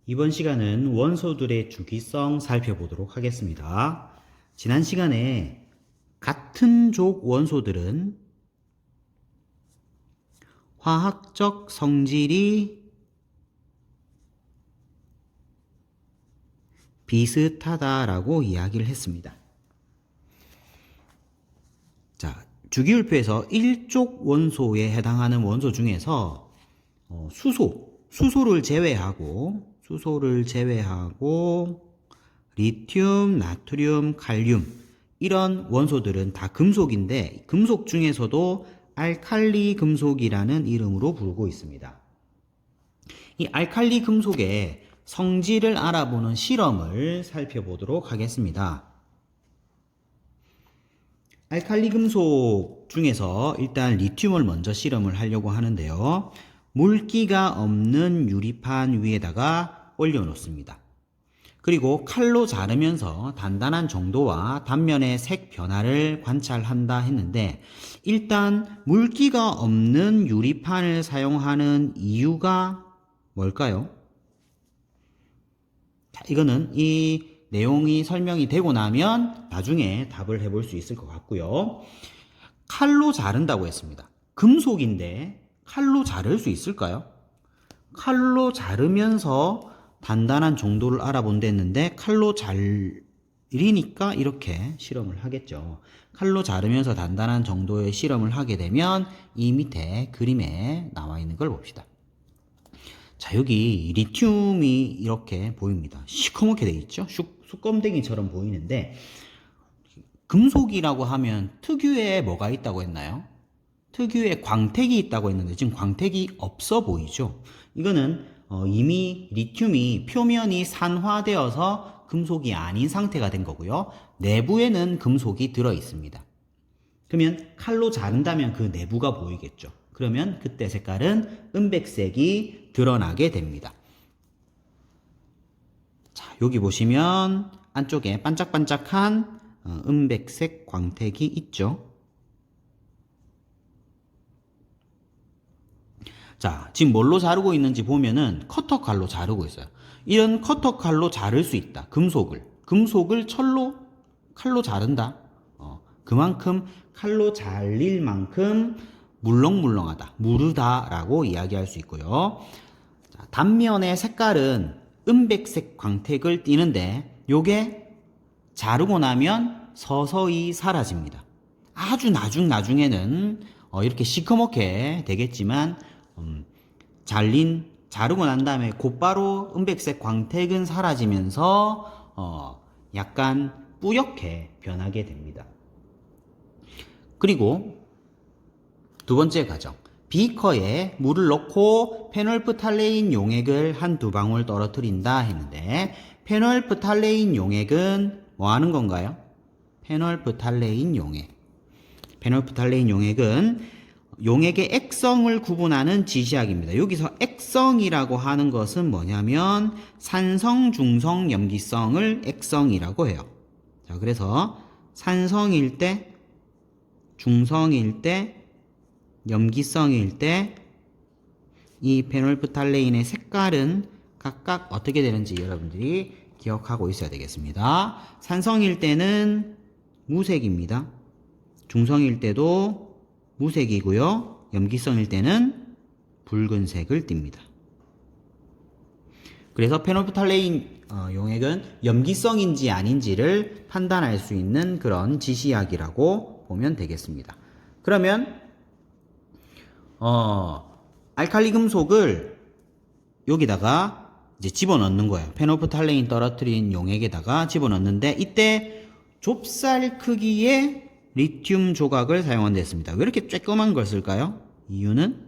이번 시간은 원소들의 주기성 살펴보도록 하겠습니다. 지난 시간에 같은 족 원소들은 화학적 성질이 비슷하다라고 이야기를 했습니다. 자, 주기율표에서 1족 원소에 해당하는 원소 중에서 수소를 제외하고 리튬, 나트륨, 칼륨 이런 원소들은 다 금속인데 금속 중에서도 알칼리 금속이라는 이름으로 부르고 있습니다. 이 알칼리 금속의 성질을 알아보는 실험을 살펴보도록 하겠습니다. 알칼리 금속 중에서 일단 리튬을 먼저 실험을 하려고 하는데요. 물기가 없는 유리판 위에다가 올려놓습니다. 그리고 칼로 자르면서 단단한 정도와 단면의 색 변화를 관찰한다 했는데 일단 물기가 없는 유리판을 사용하는 이유가 뭘까요? 자, 이거는 이 내용이 설명이 되고 나면 나중에 답을 해볼 수 있을 것 같고요. 칼로 자른다고 했습니다. 금속인데 칼로 자를 수 있을까요? 칼로 자르면서 단단한 정도를 알아본댔는데 칼로 자르니까 이렇게 실험을 하겠죠. 칼로 자르면서 단단한 정도의 실험을 하게 되면 이 밑에 그림에 나와 있는 걸 봅시다. 자, 여기 리튬이 이렇게 보입니다. 시커멓게 되어 있죠? 수검댕이처럼 보이는데 금속이라고 하면 특유의 뭐가 있다고 했나요? 특유의 광택이 있다고 했는데 지금 광택이 없어 보이죠? 이거는 이미 리튬이 표면이 산화되어서 금속이 아닌 상태가 된 거고요. 내부에는 금속이 들어 있습니다. 그러면 칼로 자른다면 그 내부가 보이겠죠. 그러면 그때 색깔은 은백색이 드러나게 됩니다. 자, 여기 보시면 안쪽에 반짝반짝한 은백색 광택이 있죠. 자, 지금 뭘로 자르고 있는지 보면은 커터 칼로 자르고 있어요. 이런 커터 칼로 자를 수 있다. 금속을 칼로 자른다. 그만큼 칼로 잘릴 만큼 물렁물렁하다, 무르다라고 이야기할 수 있고요. 자, 단면의 색깔은 은백색 광택을 띠는데 요게 자르고 나면 서서히 사라집니다. 아주 나중에는 이렇게 시커멓게 되겠지만 자르고 난 다음에 곧바로 은백색 광택은 사라지면서 약간 뿌옇게 변하게 됩니다. 그리고 두 번째 과정. 비커에 물을 넣고 페놀프탈레인 용액을 한두 방울 떨어뜨린다 했는데 페놀프탈레인 용액은 뭐 하는 건가요? 페놀프탈레인 용액은 용액의 액성을 구분하는 지시약입니다. 여기서 액성이라고 하는 것은 뭐냐면 산성, 중성, 염기성을 액성이라고 해요. 자, 그래서 산성일 때, 중성일 때, 염기성일 때 이 페놀프탈레인의 색깔은 각각 어떻게 되는지 여러분들이 기억하고 있어야 되겠습니다. 산성일 때는 무색입니다. 중성일 때도 무색이고요. 염기성일 때는 붉은색을 띱니다. 그래서 페놀프탈레인 용액은 염기성인지 아닌지를 판단할 수 있는 그런 지시약이라고 보면 되겠습니다. 그러면 알칼리 금속을 여기다가 이제 집어넣는 거예요. 페놀프탈레인 떨어뜨린 용액에다가 집어넣는데 이때 좁쌀 크기의 리튬 조각을 사용한다 했습니다. 왜 이렇게 쬐끄만 걸 쓸까요? 이유는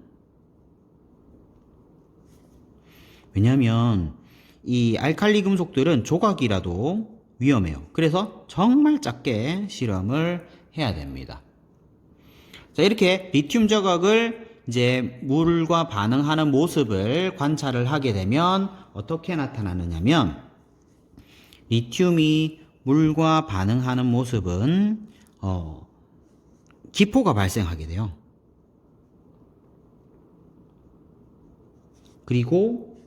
왜냐하면 이 알칼리 금속들은 조각이라도 위험해요. 그래서 정말 작게 실험을 해야 됩니다. 자, 이렇게 리튬 조각을 이제 물과 반응하는 모습을 관찰을 하게 되면 어떻게 나타나느냐면 리튬이 물과 반응하는 모습은 기포가 발생하게 돼요. 그리고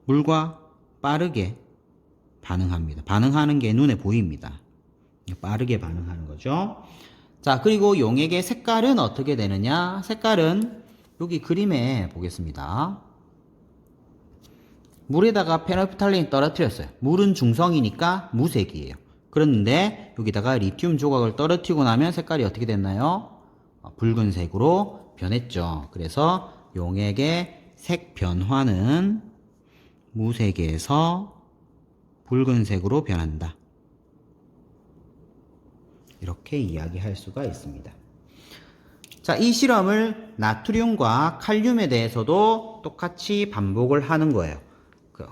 물과 빠르게 반응합니다. 반응하는 게 눈에 보입니다. 빠르게 반응하는 거죠. 자, 그리고 용액의 색깔은 어떻게 되느냐? 색깔은 여기 그림에 보겠습니다. 물에다가 페놀프탈렌이 떨어뜨렸어요. 물은 중성이니까 무색이에요. 그런데 여기다가 리튬 조각을 떨어뜨리고 나면 색깔이 어떻게 됐나요? 붉은색으로 변했죠. 그래서 용액의 색 변화는 무색에서 붉은색으로 변한다. 이렇게 이야기할 수가 있습니다. 자, 이 실험을 나트륨과 칼륨에 대해서도 똑같이 반복을 하는 거예요.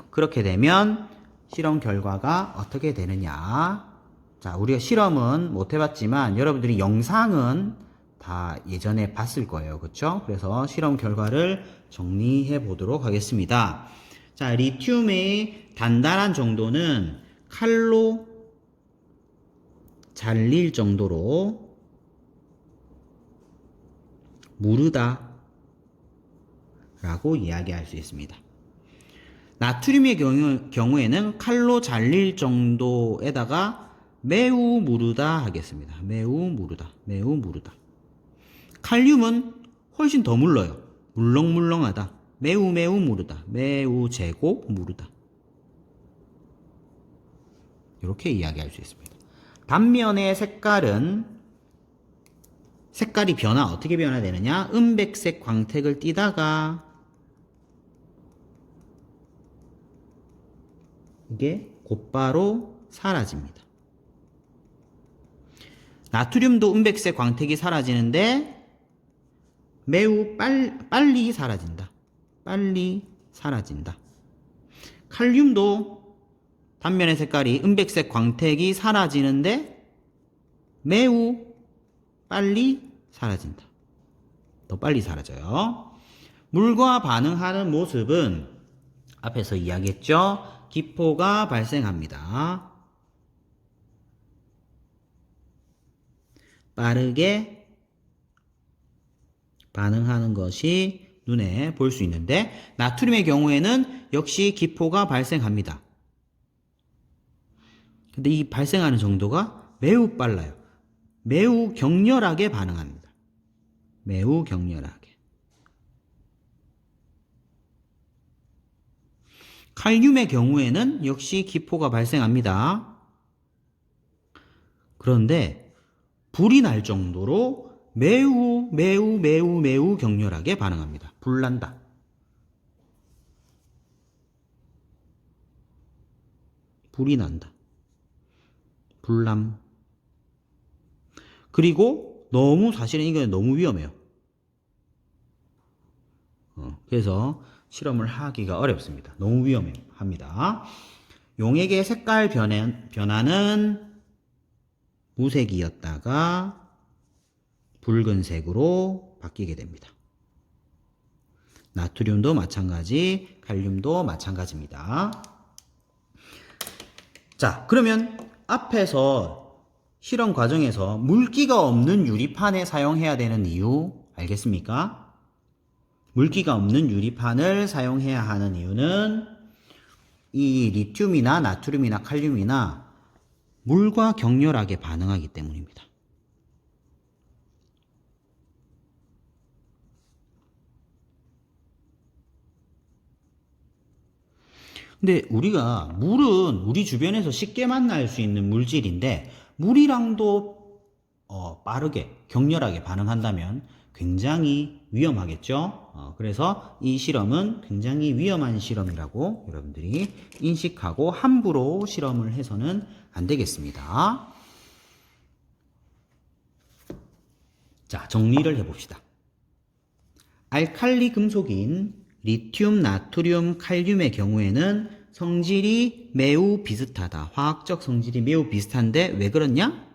그렇게 되면 실험 결과가 어떻게 되느냐. 자, 우리가 실험은 못 해봤지만 여러분들이 영상은 다 예전에 봤을 거예요. 그렇죠? 그래서 실험 결과를 정리해 보도록 하겠습니다. 자, 리튬의 단단한 정도는 칼로 잘릴 정도로 무르다 라고 이야기할 수 있습니다. 나트륨의 경우에는 칼로 잘릴 정도에다가 매우 무르다 하겠습니다. 매우 무르다. 매우 무르다. 칼륨은 훨씬 더 물러요. 물렁물렁하다. 매우 무르다. 매우 재고 무르다. 이렇게 이야기할 수 있습니다. 단면의 색깔이 어떻게 변화되느냐? 은백색 광택을 띠다가 이게 곧바로 사라집니다. 나트륨도 은백색 광택이 사라지는데 매우 빨리 사라진다. 빨리 사라진다. 칼륨도 단면의 색깔이 은백색 광택이 사라지는데 매우 빨리 사라진다. 더 빨리 사라져요. 물과 반응하는 모습은 앞에서 이야기했죠. 기포가 발생합니다. 빠르게 반응하는 것이 눈에 볼 수 있는데 나트륨의 경우에는 역시 기포가 발생합니다. 근데 이 발생하는 정도가 매우 빨라요. 매우 격렬하게 반응합니다. 매우 격렬하게. 칼륨의 경우에는 역시 기포가 발생합니다. 그런데 불이 날 정도로 매우 격렬하게 반응합니다. 불난다. 불이 난다. 불남. 그리고 사실은 이건 너무 위험해요. 그래서 실험을 하기가 어렵습니다. 너무 위험합니다. 용액의 색깔 변화는 무색이었다가 붉은색으로 바뀌게 됩니다. 나트륨도 마찬가지, 칼륨도 마찬가지입니다. 자, 그러면 앞에서 실험 과정에서 물기가 없는 유리판에 사용해야 되는 이유 알겠습니까? 물기가 없는 유리판을 사용해야 하는 이유는 이 리튬이나 나트륨이나 칼륨이나 물과 격렬하게 반응하기 때문입니다. 근데 물은 우리 주변에서 쉽게 만날 수 있는 물질인데 물이랑도 빠르게 격렬하게 반응한다면 굉장히 위험하겠죠. 그래서 이 실험은 굉장히 위험한 실험이라고 여러분들이 인식하고 함부로 실험을 해서는 안 되겠습니다. 자, 정리를 해봅시다. 알칼리 금속인 리튬, 나트륨, 칼륨의 경우에는 성질이 매우 비슷하다. 화학적 성질이 매우 비슷한데 왜 그렇냐?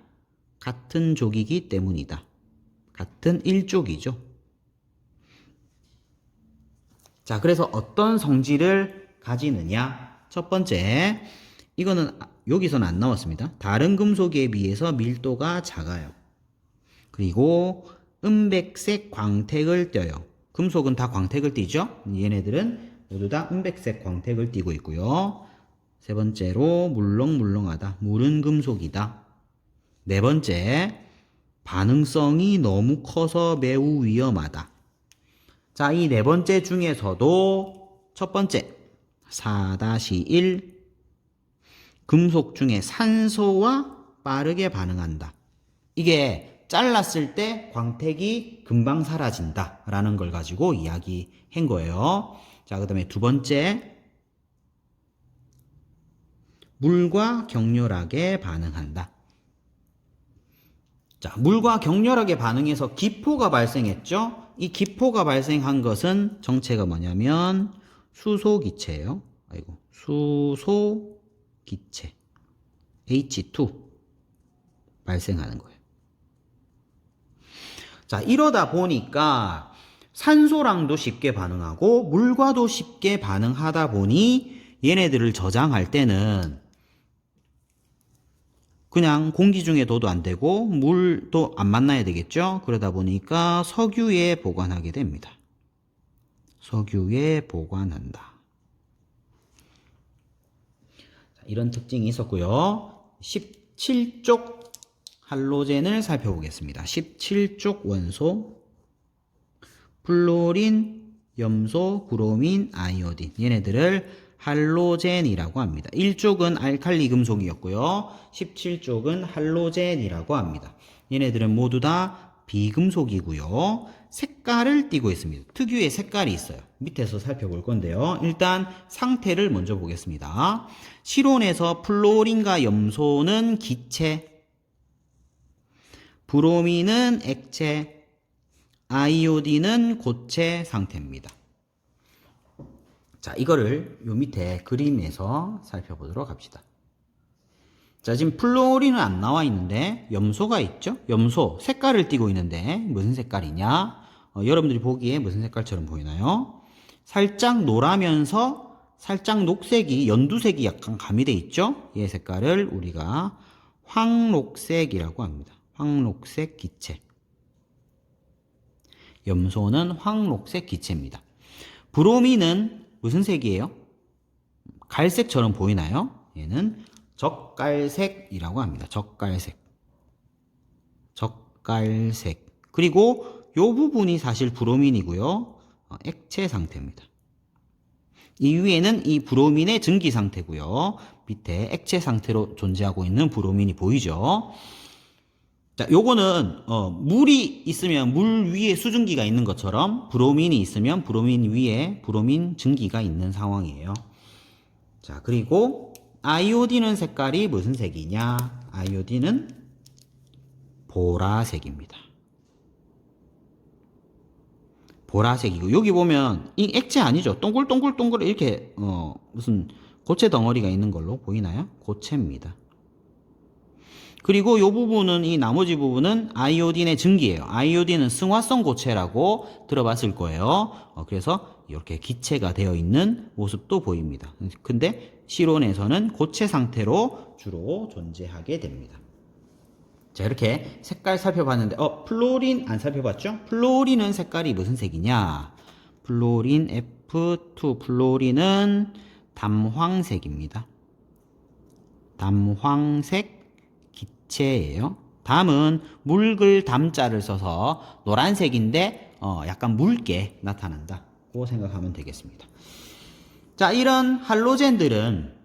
같은 족이기 때문이다. 같은 일족이죠. 자, 그래서 어떤 성질을 가지느냐? 첫 번째, 이거는 여기서는 안 나왔습니다. 다른 금속에 비해서 밀도가 작아요. 그리고 은백색 광택을 띄어요. 금속은 다 광택을 띠죠? 얘네들은 모두 다 은백색 광택을 띠고 있고요. 세 번째로 물렁물렁하다. 물은 금속이다. 네 번째, 반응성이 너무 커서 매우 위험하다. 자, 이 네 번째 중에서도 첫 번째 4-1 금속 중에 산소와 빠르게 반응한다. 이게 잘랐을 때 광택이 금방 사라진다 라는 걸 가지고 이야기한 거예요. 자, 그 다음에 두 번째, 물과 격렬하게 반응한다. 자, 물과 격렬하게 반응해서 기포가 발생했죠. 이 기포가 발생한 것은 정체가 뭐냐면 수소기체예요. 아이고, 수소기체 H2 발생하는 거예요. 자, 이러다 보니까 산소랑도 쉽게 반응하고 물과도 쉽게 반응하다 보니 얘네들을 저장할 때는 그냥 공기 중에 둬도 안 되고 물도 안 만나야 되겠죠. 그러다 보니까 석유에 보관하게 됩니다. 석유에 보관한다. 자, 이런 특징이 있었고요. 17쪽 할로젠을 살펴보겠습니다. 17쪽 원소 플로린, 염소, 브로민, 아이오딘 얘네들을 할로젠이라고 합니다. 1쪽은 알칼리 금속이었고요. 17쪽은 할로젠이라고 합니다. 얘네들은 모두 다 비금속이고요. 색깔을 띠고 있습니다. 특유의 색깔이 있어요. 밑에서 살펴볼 건데요. 일단 상태를 먼저 보겠습니다. 실온에서 플로린과 염소는 기체, 브로민은 액체, 아이오딘은 고체 상태입니다. 자, 이거를 요 밑에 그림에서 살펴보도록 합시다. 자, 지금 플로린은 안 나와 있는데 염소가 있죠? 염소 색깔을 띠고 있는데 무슨 색깔이냐? 여러분들이 보기에 무슨 색깔처럼 보이나요? 살짝 노라면서 살짝 녹색이 연두색이 약간 가미돼 있죠? 이 색깔을 우리가 황록색이라고 합니다. 황록색 기체. 염소는 황록색 기체입니다. 브로민은 무슨 색이에요? 갈색처럼 보이나요? 얘는 적갈색이라고 합니다. 적갈색. 적갈색. 그리고 요 부분이 사실 브로민이고요. 액체 상태입니다. 이 위에는 이 브로민의 증기 상태고요. 밑에 액체 상태로 존재하고 있는 브로민이 보이죠? 자, 요거는 물이 있으면 물 위에 수증기가 있는 것처럼 브로민이 있으면 브로민 위에 브로민 증기가 있는 상황이에요. 자, 그리고 아이오딘은 색깔이 무슨 색이냐? 아이오딘은 보라색입니다. 보라색이고 여기 보면 이 액체 아니죠? 동글동글동글 이렇게 무슨 고체 덩어리가 있는 걸로 보이나요? 고체입니다. 그리고 이 부분은 이 나머지 부분은 아이오딘의 증기예요. 아이오딘은 승화성 고체라고 들어봤을 거예요. 그래서 이렇게 기체가 되어 있는 모습도 보입니다. 근데 실온에서는 고체 상태로 주로 존재하게 됩니다. 자, 이렇게 색깔 살펴봤는데 플로린 안 살펴봤죠? 플로린은 색깔이 무슨 색이냐? 플로린 F2 플로린은 담황색입니다. 담황색 기체예요. 담은 묽을 담자를 써서 노란색인데 약간 묽게 나타난다고 생각하면 되겠습니다. 자, 이런 할로젠들은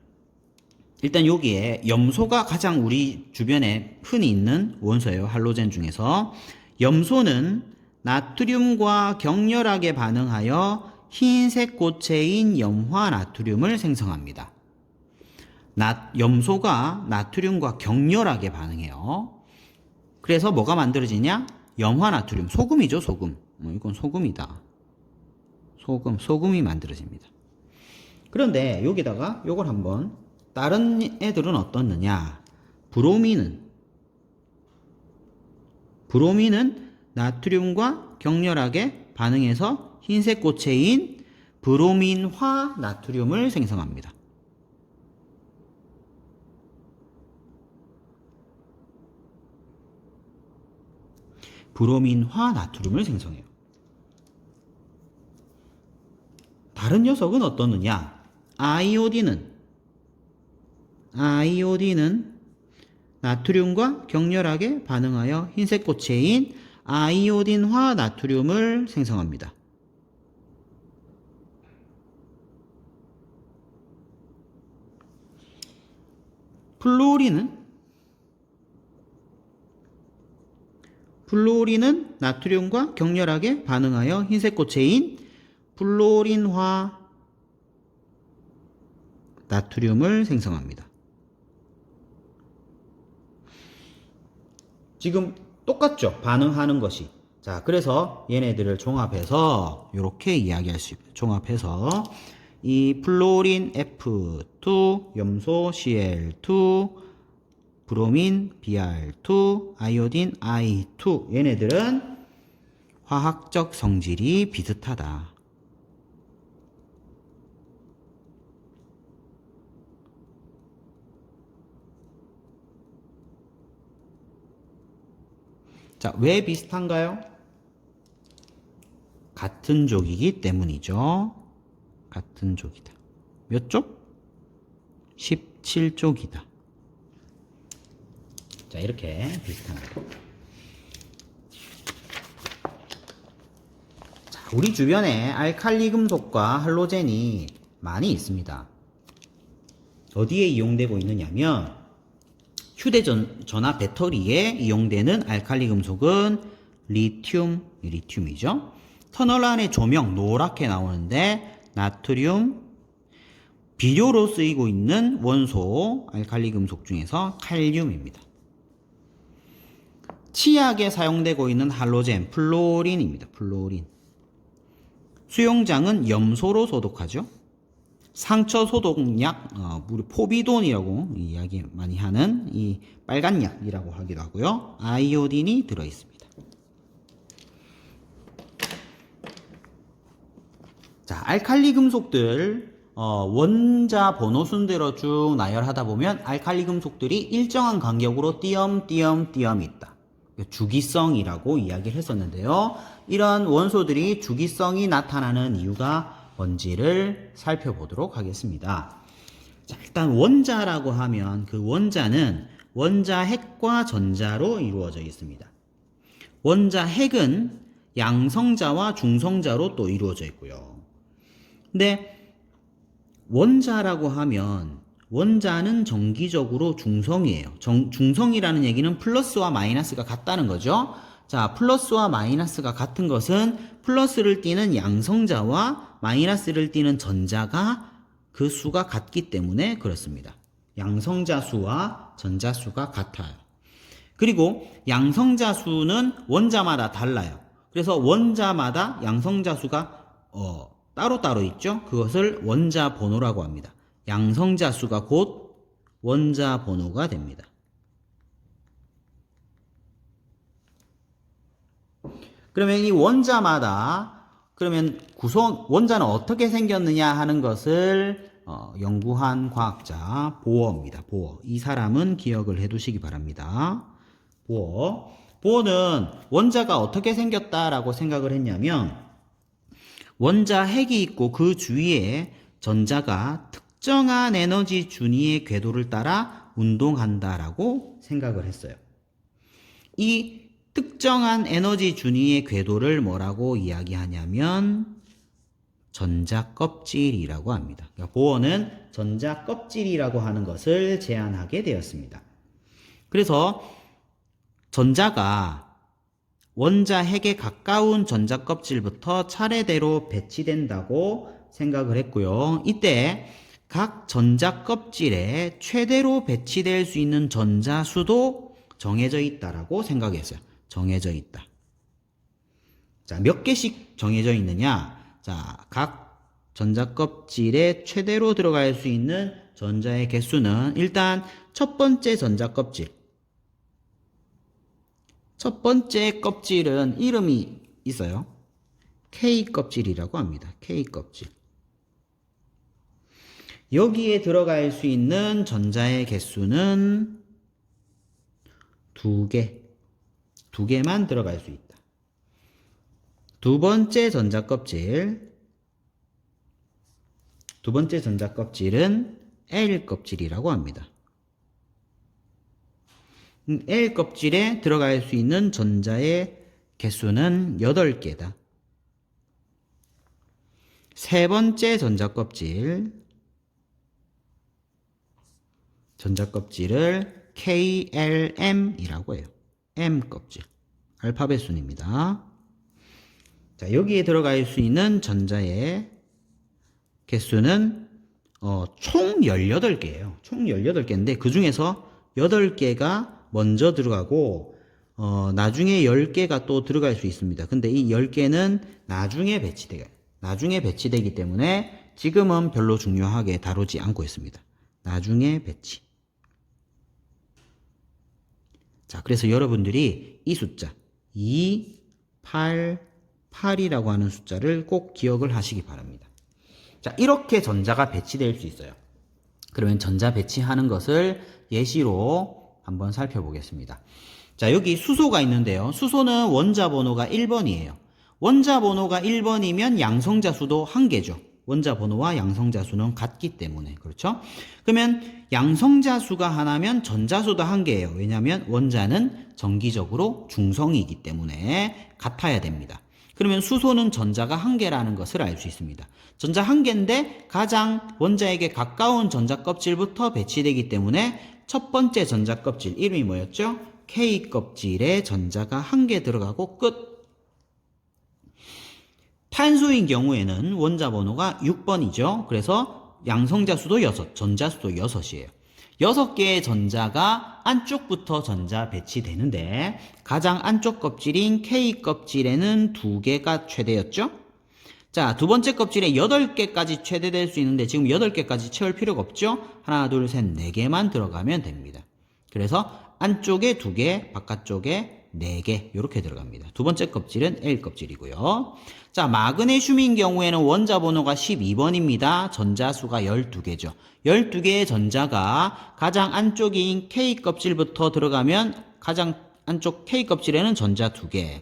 일단 여기에 염소가 가장 우리 주변에 흔히 있는 원소예요. 할로젠 중에서 염소는 나트륨과 격렬하게 반응하여 흰색 고체인 염화나트륨을 생성합니다. 염소가 나트륨과 격렬하게 반응해요. 그래서 뭐가 만들어지냐? 염화나트륨, 소금이죠, 소금. 이건 소금이다. 소금이 만들어집니다. 그런데 여기다가 요걸 한번 다른 애들은 어떻느냐? 브로민은 나트륨과 격렬하게 반응해서 흰색 고체인 브로민화 나트륨을 생성합니다. 브로민화 나트륨을 생성해요. 다른 녀석은 어떻느냐? 아이오딘은 아이오딘은 나트륨과 격렬하게 반응하여 흰색 고체인 아이오딘화 나트륨을 생성합니다. 플루오린은 나트륨과 격렬하게 반응하여 흰색 고체인 플루오린화 나트륨을 생성합니다. 지금 똑같죠? 반응하는 것이. 자, 그래서 얘네들을 종합해서 이렇게 이야기할 수 있어요. 종합해서 이 플로린 F2, 염소 Cl2, 브로민 Br2, 아이오딘 I2 얘네들은 화학적 성질이 비슷하다. 자, 왜 비슷한가요? 같은 족이기 때문이죠. 같은 족이다. 몇 족? 17족이다. 자, 이렇게 비슷합니다. 자, 우리 주변에 알칼리 금속과 할로젠이 많이 있습니다. 어디에 이용되고 있느냐면 휴대전화 배터리에 이용되는 알칼리 금속은 리튬이죠. 터널 안에 조명 노랗게 나오는데 나트륨, 비료로 쓰이고 있는 원소 알칼리 금속 중에서 칼륨입니다. 치약에 사용되고 있는 할로젠, 플로린입니다. 플로린. 수영장은 염소로 소독하죠. 상처 소독약, 우리 포비돈이라고 이야기 많이 하는 이 빨간 약이라고 하기도 하고요. 아이오딘이 들어있습니다. 자, 알칼리 금속들 원자 번호순대로 쭉 나열하다 보면 알칼리 금속들이 일정한 간격으로 띄엄띄엄 있다. 주기성이라고 이야기를 했었는데요. 이런 원소들이 주기성이 나타나는 이유가 뭔지를 살펴보도록 하겠습니다. 자, 일단 원자라고 하면 그 원자는 원자 핵과 전자로 이루어져 있습니다. 원자 핵은 양성자와 중성자로 또 이루어져 있고요. 근데 원자라고 하면 원자는 정기적으로 중성이에요. 중성이라는 얘기는 플러스와 마이너스가 같다는 거죠. 자, 플러스와 마이너스가 같은 것은 플러스를 띠는 양성자와 마이너스를 띠는 전자가 그 수가 같기 때문에 그렇습니다. 양성자 수와 전자 수가 같아요. 그리고 양성자 수는 원자마다 달라요. 그래서 원자마다 양성자 수가 따로따로 있죠. 그것을 원자 번호라고 합니다. 양성자 수가 곧 원자 번호가 됩니다. 그러면 이 원자마다 그러면 원자는 어떻게 생겼느냐 하는 것을 연구한 과학자 보어입니다. 보어. 이 사람은 기억을 해두시기 바랍니다. 보어는 원자가 어떻게 생겼다라고 생각을 했냐면 원자 핵이 있고 그 주위에 전자가 특정한 에너지 준위의 궤도를 따라 운동한다라고 생각을 했어요. 이 특정한 에너지 준위의 궤도를 뭐라고 이야기하냐면 전자껍질이라고 합니다. 그러니까 보어는 전자껍질이라고 하는 것을 제안하게 되었습니다. 그래서 전자가 원자 핵에 가까운 전자껍질부터 차례대로 배치된다고 생각을 했고요. 이때 각 전자껍질에 최대로 배치될 수 있는 전자수도 정해져 있다라고 생각했어요. 정해져 있다. 자, 몇 개씩 정해져 있느냐? 자, 각 전자껍질에 최대로 들어갈 수 있는 전자의 개수는 일단 첫 번째 전자껍질. 첫 번째 껍질은 이름이 있어요. K껍질이라고 합니다. K껍질. 여기에 들어갈 수 있는 전자의 개수는 2개. 2개만 들어갈 수 있다. 두 번째 전자껍질은 L껍질이라고 합니다. L 껍질에 들어갈 수 있는 전자의 개수는 8개다. 세 번째 전자껍질을 KLM이라고 해요. M 껍질. 알파벳 순입니다. 자, 여기에 들어갈 수 있는 전자의 개수는 총 18개예요. 총 18개인데 그 중에서 8개가 먼저 들어가고 나중에 10개가 또 들어갈 수 있습니다. 근데 이 10개는 나중에 배치되기 때문에 지금은 별로 중요하게 다루지 않고 있습니다. 나중에 배치. 자, 그래서 여러분들이 이 숫자 2, 8, 8이라고 하는 숫자를 꼭 기억을 하시기 바랍니다. 자, 이렇게 전자가 배치될 수 있어요. 그러면 전자 배치하는 것을 예시로 한번 살펴보겠습니다. 자, 여기 수소가 있는데요. 수소는 원자 번호가 1번이에요. 원자 번호가 1번이면 양성자 수도 1개죠. 원자 번호와 양성자 수는 같기 때문에. 그렇죠? 그러면 양성자 수가 하나면 전자 수도 1개예요. 왜냐하면 원자는 정기적으로 중성이기 때문에 같아야 됩니다. 그러면 수소는 전자가 1개라는 것을 알 수 있습니다. 전자 1개인데 가장 원자에게 가까운 전자 껍질부터 배치되기 때문에 첫 번째 전자 껍질 이름이 뭐였죠? K 껍질에 전자가 1개 들어가고 끝. 탄소인 경우에는 원자 번호가 6번이죠. 그래서 양성자 수도 6, 전자 수도 6이에요. 6개의 전자가 안쪽부터 전자 배치되는데 가장 안쪽 껍질인 K 껍질에는 2개가 최대였죠. 자, 두 번째 껍질에 8개까지 최대될 수 있는데 지금 8개까지 채울 필요가 없죠. 하나, 둘, 셋, 4개만 들어가면 됩니다. 그래서 안쪽에 2개, 바깥쪽에 4개 이렇게 들어갑니다. 두 번째 껍질은 L 껍질이고요. 자, 마그네슘인 경우에는 원자 번호가 12번입니다. 전자수가 12개죠. 12개의 전자가 가장 안쪽인 K 껍질부터 들어가면 가장 안쪽 K 껍질에는 전자 2개.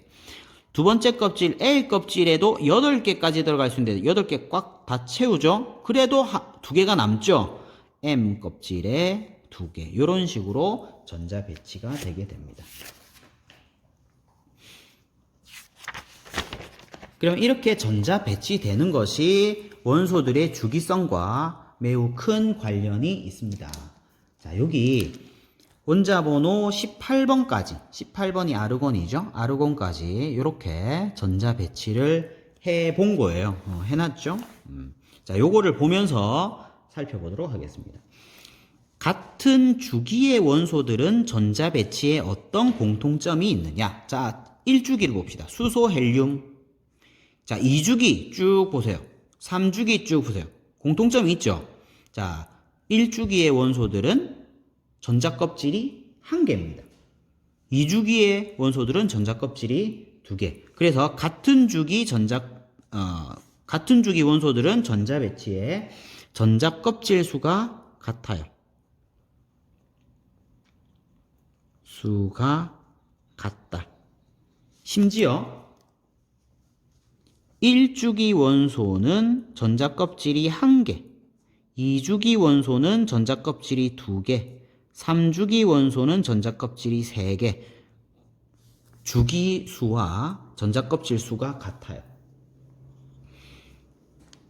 두 번째 껍질 L 껍질에도 8개까지 들어갈 수 있는데 8개 꽉 다 채우죠. 그래도 2개가 남죠. M 껍질에 2개. 이런 식으로 전자 배치가 되게 됩니다. 그럼 이렇게 전자 배치되는 것이 원소들의 주기성과 매우 큰 관련이 있습니다. 자, 여기 원자 번호 18번까지, 18번이 아르곤이죠. 아르곤까지 이렇게 전자 배치를 해 본 거예요. 해놨죠. 자, 요거를 보면서 살펴보도록 하겠습니다. 같은 주기의 원소들은 전자 배치에 어떤 공통점이 있느냐? 자, 1주기를 봅시다. 수소, 헬륨. 자, 2주기 쭉 보세요. 3주기 쭉 보세요. 공통점이 있죠? 자, 1주기의 원소들은 전자 껍질이 1개입니다. 2주기의 원소들은 전자 껍질이 2개. 그래서 같은 주기 원소들은 전자 배치에 전자 껍질 수가 같아요. 수가 같다. 심지어 1주기 원소는 전자 껍질이 1개, 2주기 원소는 전자 껍질이 2개, 3주기 원소는 전자 껍질이 3개. 주기 수와 전자 껍질 수가 같아요.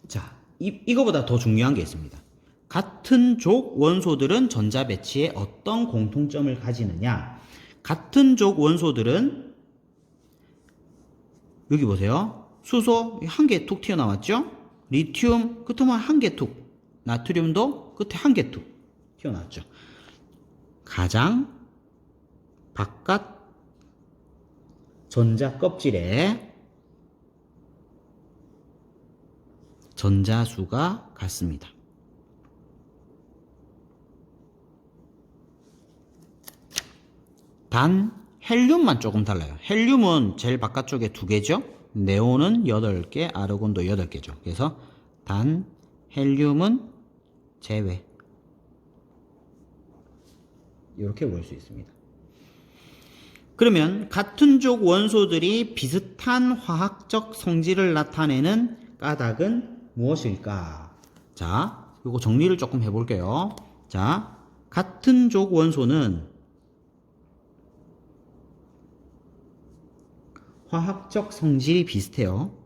자, 이거보다 더 중요한 게 있습니다. 같은 족 원소들은 전자 배치에 어떤 공통점을 가지느냐? 같은 족 원소들은 여기 보세요. 수소 1개 툭 튀어나왔죠? 리튬 끝에만 1개 툭. 나트륨도 끝에 1개 툭 튀어나왔죠. 가장 바깥 전자 껍질에 전자수가 같습니다. 단 헬륨만 조금 달라요. 헬륨은 제일 바깥쪽에 2개죠. 네온은 8개, 아르곤도 8개죠. 그래서 단 헬륨은 제외. 이렇게 볼 수 있습니다. 그러면 같은 족 원소들이 비슷한 화학적 성질을 나타내는 까닭은 무엇일까? 자, 이거 정리를 조금 해볼게요. 자, 같은 족 원소는 화학적 성질이 비슷해요.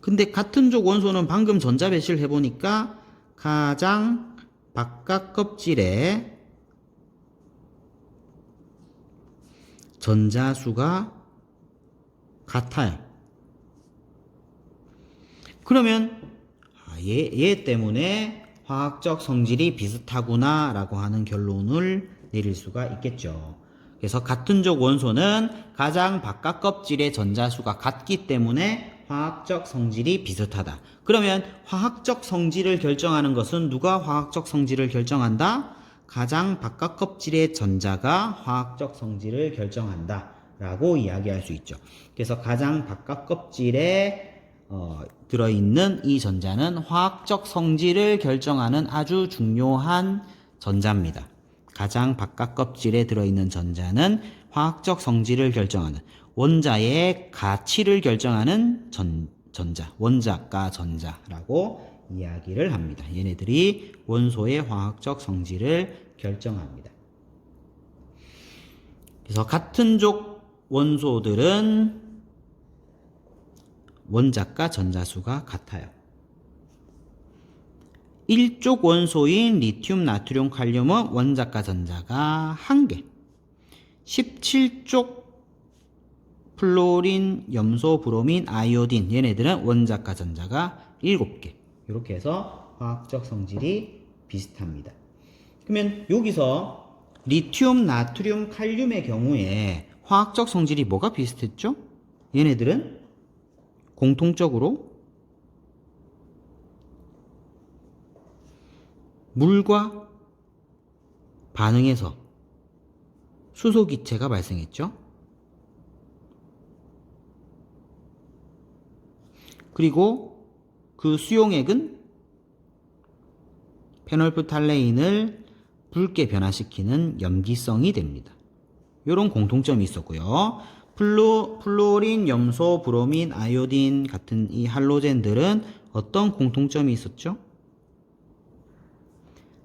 근데 같은 족 원소는 방금 전자 배치를 해보니까 가장 바깥 껍질에 전자수가 같아요. 그러면 얘 때문에 화학적 성질이 비슷하구나 라고 하는 결론을 내릴 수가 있겠죠. 그래서 같은 족 원소는 가장 바깥 껍질의 전자수가 같기 때문에 화학적 성질이 비슷하다. 그러면 화학적 성질을 결정하는 것은 누가 화학적 성질을 결정한다? 가장 바깥 껍질의 전자가 화학적 성질을 결정한다 라고 이야기할 수 있죠. 그래서 가장 바깥 껍질에 들어있는 이 전자는 화학적 성질을 결정하는 아주 중요한 전자입니다. 가장 바깥 껍질에 들어있는 전자는 화학적 성질을 결정하는 원자의 가치를 결정하는 전자, 원자가 전자라고 이야기를 합니다. 얘네들이 원소의 화학적 성질을 결정합니다. 그래서 같은 족 원소들은 원자가 전자수가 같아요. 1족 원소인 리튬, 나트륨, 칼륨은 원자가 전자가 1개. 17족 플로린, 염소, 브로민, 아이오딘 얘네들은 원자가 전자가 7개. 이렇게 해서 화학적 성질이 비슷합니다. 그러면 여기서 리튬, 나트륨, 칼륨의 경우에 화학적 성질이 뭐가 비슷했죠? 얘네들은 공통적으로 물과 반응해서 수소기체가 발생했죠. 그리고 그 수용액은 페놀프탈레인을 붉게 변화시키는 염기성이 됩니다. 이런 공통점이 있었고요. 플로린, 염소, 브로민, 아이오딘 같은 이 할로젠들은 어떤 공통점이 있었죠?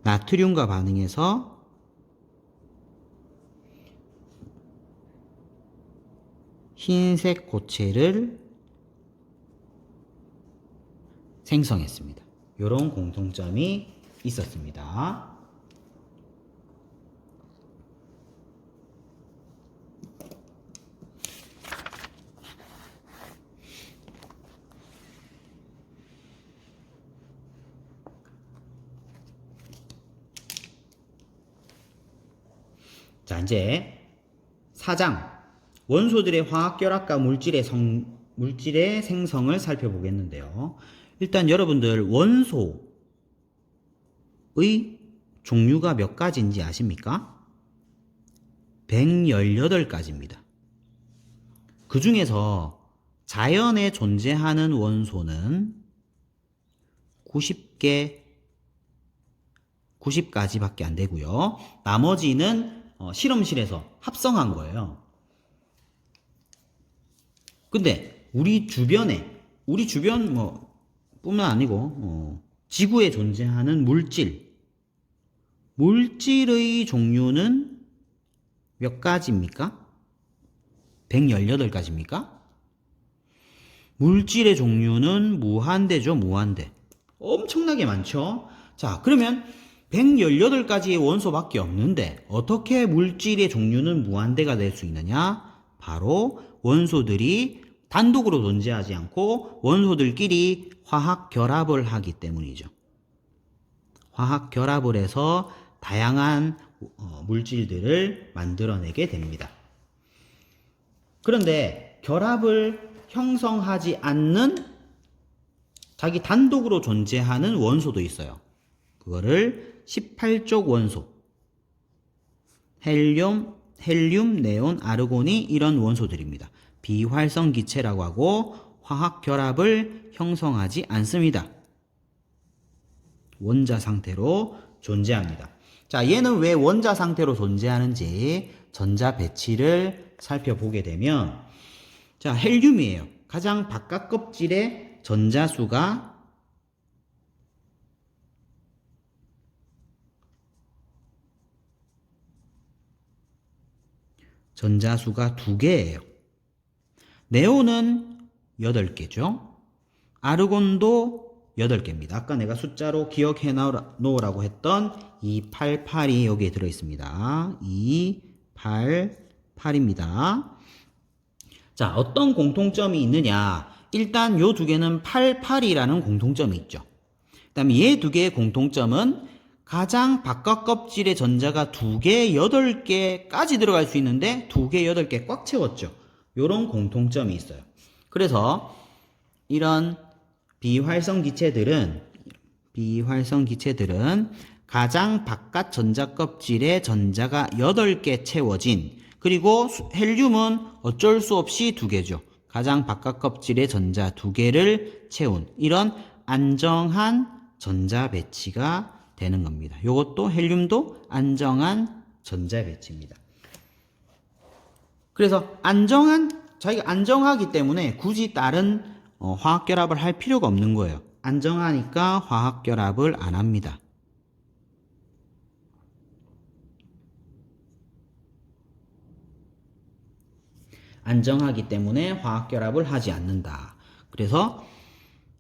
나트륨과 반응해서 흰색 고체를 생성했습니다. 이런 공통점이 있었습니다. 자, 이제 4장 원소들의 화학결합과 물질의 생성을 살펴보겠는데요. 일단 여러분들 원소의 종류가 몇 가지인지 아십니까? 118가지입니다. 그 중에서 자연에 존재하는 원소는 90가지밖에 안 되고요. 나머지는 실험실에서 합성한 거예요. 근데 우리 주변 뿐만 아니고 지구에 존재하는 물질의 종류는 몇 가지입니까? 118가지입니까? 물질의 종류는 무한대죠, 무한대. 엄청나게 많죠? 자, 그러면 118가지의 원소밖에 없는데 어떻게 물질의 종류는 무한대가 될 수 있느냐? 바로 원소들이 단독으로 존재하지 않고 원소들끼리 화학 결합을 하기 때문이죠. 화학 결합을 해서 다양한 물질들을 만들어내게 됩니다. 그런데 결합을 형성하지 않는 자기 단독으로 존재하는 원소도 있어요. 그거를 18족 원소, 헬륨, 네온, 아르곤이 이런 원소들입니다. 비활성 기체라고 하고 화학 결합을 형성하지 않습니다. 원자 상태로 존재합니다. 자, 얘는 왜 원자 상태로 존재하는지 전자 배치를 살펴보게 되면, 자, 헬륨이에요. 가장 바깥 껍질의 전자수가 전자수가 2개예요. 네온은 8개죠. 아르곤도 8개입니다. 아까 내가 숫자로 기억해 놓으라고 했던 288이 여기에 들어있습니다. 288입니다. 자, 어떤 공통점이 있느냐? 일단 요 2개는 88이라는 공통점이 있죠. 그 다음에 얘 2개의 공통점은 가장 바깥 껍질의 전자가 2개, 8개까지 들어갈 수 있는데 2개, 8개 꽉 채웠죠. 요런 공통점이 있어요. 그래서 이런 비활성 기체들은 가장 바깥 전자 껍질에 전자가 8개 채워진, 그리고 헬륨은 어쩔 수 없이 2개죠. 가장 바깥 껍질에 전자 2개를 채운 이런 안정한 전자 배치가 되는 겁니다. 이것도 헬륨도 안정한 전자 배치입니다. 그래서 자기가 안정하기 때문에 굳이 다른 화학 결합을 할 필요가 없는 거예요. 안정하니까 화학 결합을 안 합니다. 안정하기 때문에 화학 결합을 하지 않는다. 그래서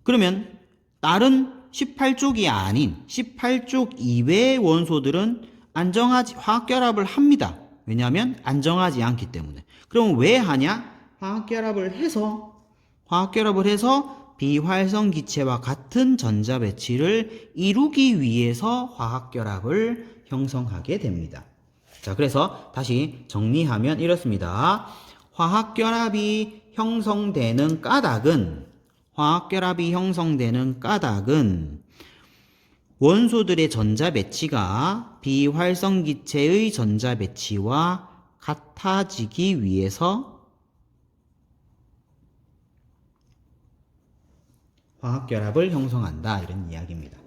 그러면 다른 18쪽이 아닌 18쪽 이외의 원소들은 화학 결합을 합니다. 왜냐하면 안정하지 않기 때문에. 그럼 왜 하냐? 화학 결합을 해서 비활성 기체와 같은 전자 배치를 이루기 위해서 화학 결합을 형성하게 됩니다. 자, 그래서 다시 정리하면 이렇습니다. 화학 결합이 형성되는 까닭은 원소들의 전자 배치가 비활성 기체의 전자 배치와 같아지기 위해서 화학 결합을 형성한다, 이런 이야기입니다.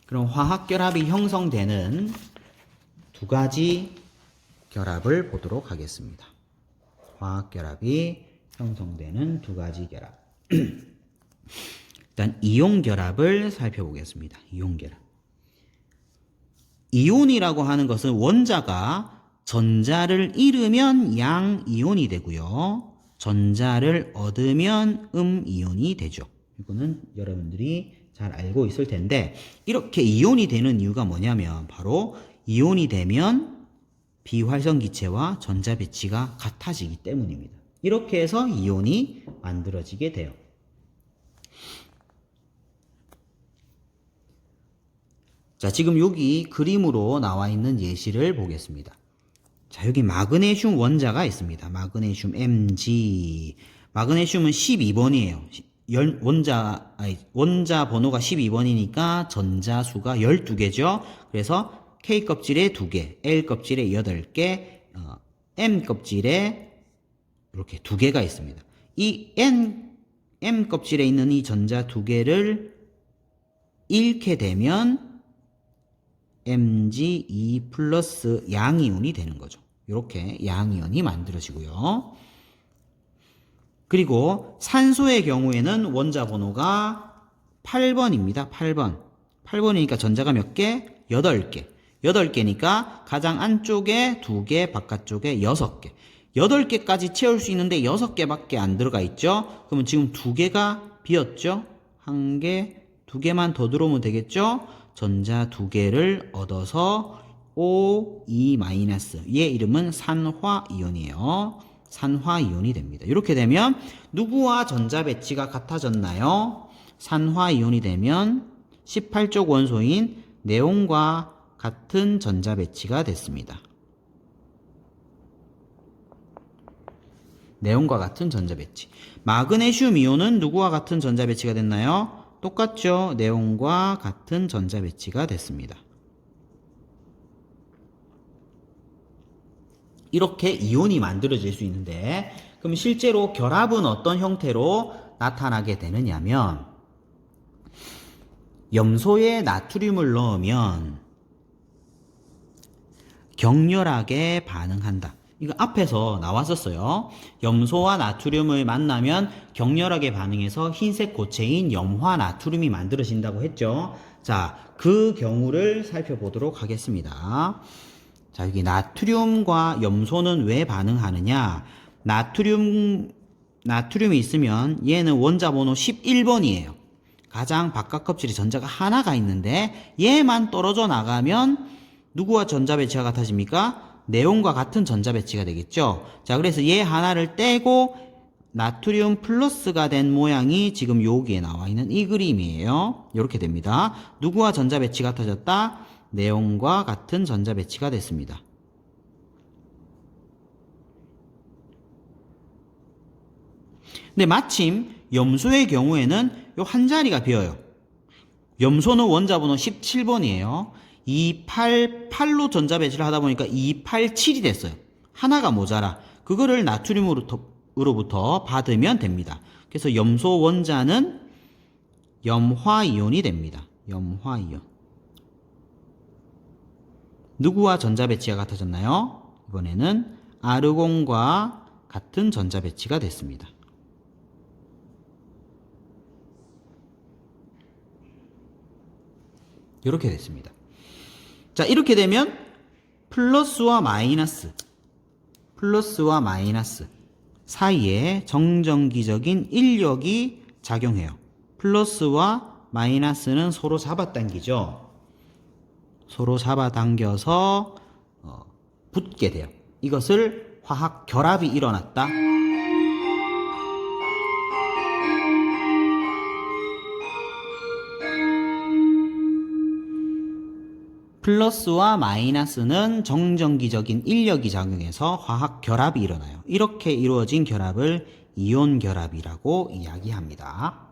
그럼 화학 결합이 형성되는 2가지 결합을 보도록 하겠습니다. 화학 결합이 형성되는 2가지 결합. 일단 이온 결합을 살펴보겠습니다. 이온 결합. 이온이라고 하는 것은 원자가 전자를 잃으면 양이온이 되고요. 전자를 얻으면 음이온이 되죠. 이거는 여러분들이 잘 알고 있을 텐데, 이렇게 이온이 되는 이유가 뭐냐면 바로 이온이 되면 비활성 기체와 전자 배치가 같아지기 때문입니다. 이렇게 해서 이온이 만들어지게 돼요. 자, 지금 여기 그림으로 나와 있는 예시를 보겠습니다. 자, 여기 마그네슘 원자가 있습니다. 마그네슘 Mg. 마그네슘은 12번이에요. 원자 번호가 12번이니까 전자수가 12개죠. 그래서 K 껍질에 2개, L 껍질에 8개, M 껍질에 이렇게 2개가 있습니다. 이 M 껍질에 있는 이 전자 2개를 잃게 되면 Mg2 플러스 양이온이 되는 거죠. 이렇게 양이온이 만들어지고요. 그리고 산소의 경우에는 원자 번호가 8번입니다. 8번이니까 전자가 몇 개? 8개. 8개니까 가장 안쪽에 2개, 바깥쪽에 6개. 8개까지 채울 수 있는데 6개밖에 안 들어가 있죠? 그러면 지금 2개가 비었죠? 1개, 2개만 더 들어오면 되겠죠? 전자 2개를 얻어서 O2-. 얘 이름은 산화이온이에요. 산화이온이 됩니다. 이렇게 되면 누구와 전자 배치가 같아졌나요? 산화이온이 되면 18쪽 원소인 네온과 같은 전자 배치가 됐습니다. 네온과 같은 전자 배치. 마그네슘 이온은 누구와 같은 전자 배치가 됐나요? 똑같죠? 네온과 같은 전자 배치가 됐습니다. 이렇게 이온이 만들어질 수 있는데, 그럼 실제로 결합은 어떤 형태로 나타나게 되느냐면, 염소에 나트륨을 넣으면 격렬하게 반응한다. 이거 앞에서 나왔었어요. 염소와 나트륨을 만나면 격렬하게 반응해서 흰색 고체인 염화 나트륨이 만들어진다고 했죠. 자, 그 경우를 살펴보도록 하겠습니다. 자, 여기 나트륨과 염소는 왜 반응하느냐? 나트륨이 있으면 얘는 원자 번호 11번이에요. 가장 바깥 껍질에 전자가 하나가 있는데 얘만 떨어져 나가면 누구와 전자 배치가 같아집니까? 네온과 같은 전자 배치가 되겠죠. 자, 그래서 얘 하나를 떼고 나트륨 플러스가 된 모양이 지금 여기에 나와 있는 이 그림이에요. 이렇게 됩니다. 누구와 전자 배치 같아졌다? 네온과 같은 전자 배치가 됐습니다. 근데 마침 염소의 경우에는 요 한 자리가 비어요. 염소는 원자 번호 17번이에요. 288로 전자 배치를 하다 보니까 287이 됐어요. 하나가 모자라. 그거를 나트륨으로부터 받으면 됩니다. 그래서 염소 원자는 염화이온이 됩니다. 염화이온. 누구와 전자 배치가 같아졌나요? 이번에는 아르곤과 같은 전자 배치가 됐습니다. 이렇게 됐습니다. 자, 이렇게 되면 플러스와 마이너스 사이에 정전기적인 인력이 작용해요. 플러스와 마이너스는 서로 잡아당기죠. 서로 잡아당겨서 붙게 돼요. 이것을 화학 결합이 일어났다. 플러스와 마이너스는 정전기적인 인력이 작용해서 화학 결합이 일어나요. 이렇게 이루어진 결합을 이온 결합이라고 이야기합니다.